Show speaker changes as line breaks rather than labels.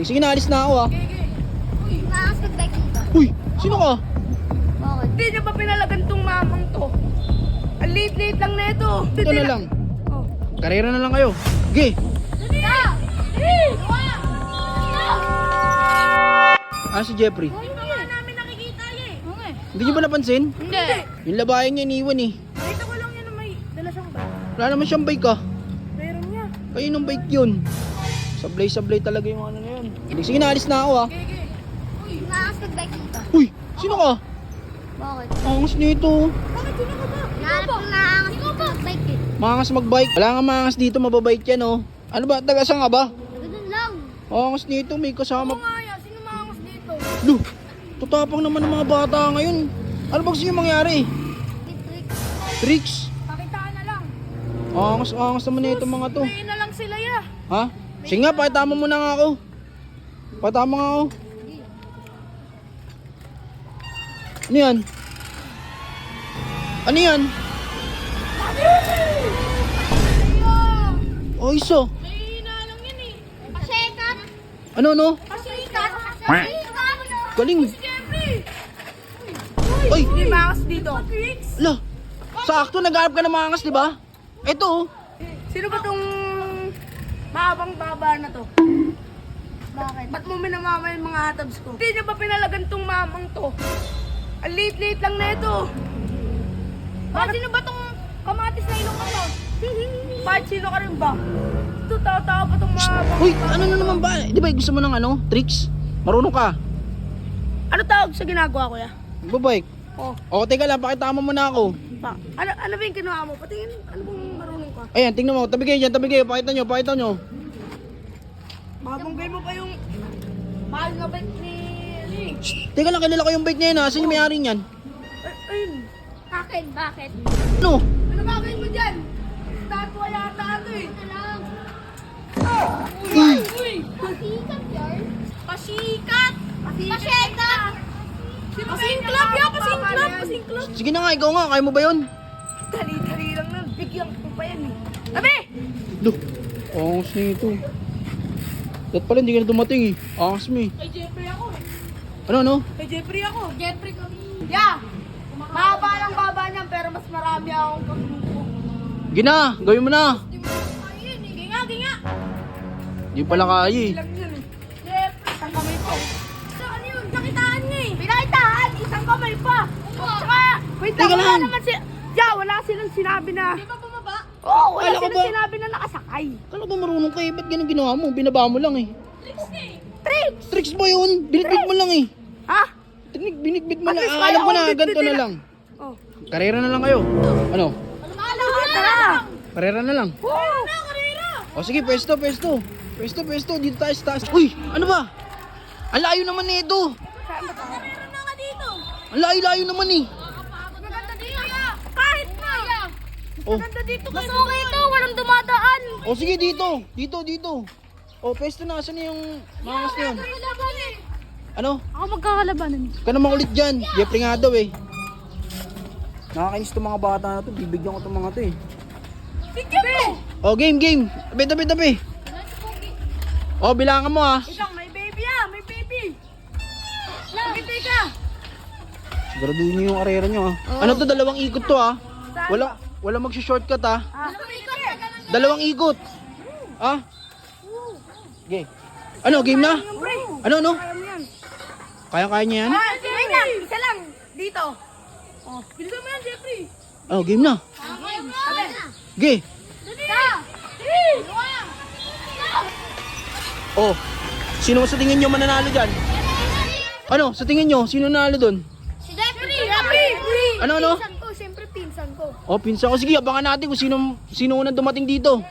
Sige na, alis na ako ah.
Uy, maakas mag-bike dito.
Uy, sino ka?
Bakit?
Hindi niya pa pinalagan tong mamang to. Ang late-late lang na ito.
Ito na lang.
Oh.
Karera na lang kayo. Sige. Ah, si Jeffrey.
Hindi pa nga namin nakikita eh.
Okay.
Hindi niyo ba napansin?
Hindi.
Yung labayan niya iniwan eh.
Dito ko lang yan na may dala siyang bag.
Wala naman siyang bike ah.
Meron niya.
Kayo ng bike yun. Sablay-sablay talaga yung ano na yun. Sige na, alis na ako ah.
Uy, maakas mag-bike dito.
Uy, sino ka?
Bakit?
Angas nito.
Bakit sino ka ba?
Nahanap kong naaangas dito mag-bike eh.
Mangas magbike. Wala nga mangas dito, mababike yan oh. Ano ba, taga saan ka ba?
Ganun lang.
Angas nito, may
Oo
kasama.
nga yan. Sino maangas dito?
Lu, tutapang naman ng mga bata ngayon. Ano ba gusto nyo mangyari?
Trick.
Tricks.
Pakitaan na lang.
Angas naman nito mga to.
Uwiin na lang sila ya.
Ha? Sige nga, pakitama mo na nga ako. Pakitama nga ako. Ano yan? Ano yan? Oh, iso.
May lang yan eh.
Pasikat.
Ano?
Pasikat. Pasikat.
Galing.
Jeffrey!
Ay,
Hindi maangas dito.
la. Sakto, nag-aarap ka ng mangas, di ba? Ito oh.
Sino ba tong mahabang baba na to?
Bakit?
Ba't mo minamama yung mga hatabs ko? Hindi niya pa pinalagan tong mamang to. Ang late-late lang na ito. Bakit sino ba tong kamatis na ilong ka to? Bakit sino ka rin ba? Ito, tao-tao pa tong mahabang.
Uy, ano na naman ba? Di ba gusto mo ng ano? Tricks? Marunong ka?
Ano tawag sa ginagawa ko ya?
Babike.
Oh,
O, teka lang, pakitama mo na ako.
pa. Ano ba yung kinuha mo? Patingin, ano bang marunong ka?
Ayan, tingnan mo. Tabi kayo dyan, tabi kayo. Pakita nyo.
Mabanggay mo pa yung mahal na bike ni Rick.
Teka lang, kilala ko yung bike niya yun ha. Saan yung may-ari niyan?
Ayun.
Akin, bakit?
Ano?
Ano gagawin mo dyan? Statwa yata ito eh.
Ano lang?
Uy!
Uy!
Pasikat yun.
Pasikat!
Pasikat.
Pasing club yan! Pasing club! Pasing club!
Sige na nga, ikaw nga. Kaya mo ba yun?
Dali-dali lang nun. Bigyan ko pa yan eh. Tabi!
Look. Angas na ito. Dapat pala hindi ka na dumating eh. Angas mo eh.
Kay Jeffrey ako eh.
Ano?
Kay Jeffrey ako. Jeffrey kami. Yeah! Mahaba lang baba niyan pero mas marami akong paglupo.
Gina, gawin mo na.
Di mo ayun eh. Ginga, ginga!
Hindi pala kaya eh.
Ilang yun eh. Jeffrey, isang kamay pa. Sa ano yun? Nakitaan niya eh. Pinakitaan! Isang kamay pa! Tsaka, wait lang,
Teka
wala
lang.
naman wala silang sinabi na... Di ba bumaba? Oo, wala
Kala ko
silang
ba-
sinabi na nakasakay.
Kala ko marunong ka eh. Ba't ganun ginawa mo? Binaba mo lang eh.
Tricks!
Tricks ba yun? Binitbit mo lang eh.
Ha?
Binitbit mo
At
lang.
least
Ah, alam ko
kaya
na,
kong
ganito
bitbitin
na
na.
lang.
Oh.
Karera na lang kayo. Ano?
Tara!
Karera na lang.
Wow! Karera!
O sige, pwesto. Dito tayo sa taas. Uy, ano ba? Ang layo naman nito.
Karera na nga dito!
Ang layo naman eh.
Maganda dito ya! Kahit na!
Oh,
Maganda dito
Mas okay ito, walang dumadaan.
o sige dito. O, pwesto na. Asan na yung mangas na yun? Ano?
Ako magkakalabanan.
Ka naman ulit dyan. Jeffrey nga daw eh. Nakakainis itong mga bata na to. Bibigyan ko itong mga to eh.
Bigyan mo!
O, game. Tabi. O, bilangan mo ah.
Isang may baby ah! May baby! Nakitay ka!
Siguraduhin niyo yung karera nyo ah. Ano to? Dalawang ikot to ah. Wala mag-shortcut ah. Dalawang ikot. Ah? Okay. Ano, game na? Ano?
Kaya mo yan.
Kaya niya yan?
Wait lang! Isa lang! Dito! Oh, bilisan mo yan, Jeffrey!
Oh, game na.
Sabi!
Okay. Oh, sino sa tingin nyo mananalo dyan? Ano, sa tingin nyo, sino nanalo dun?
Si Jeffrey!
Ano?
Pinsan ko, siyempre pinsan ko.
Oh, pinsan ko. Sige, abangan natin kung sino unang dumating dito.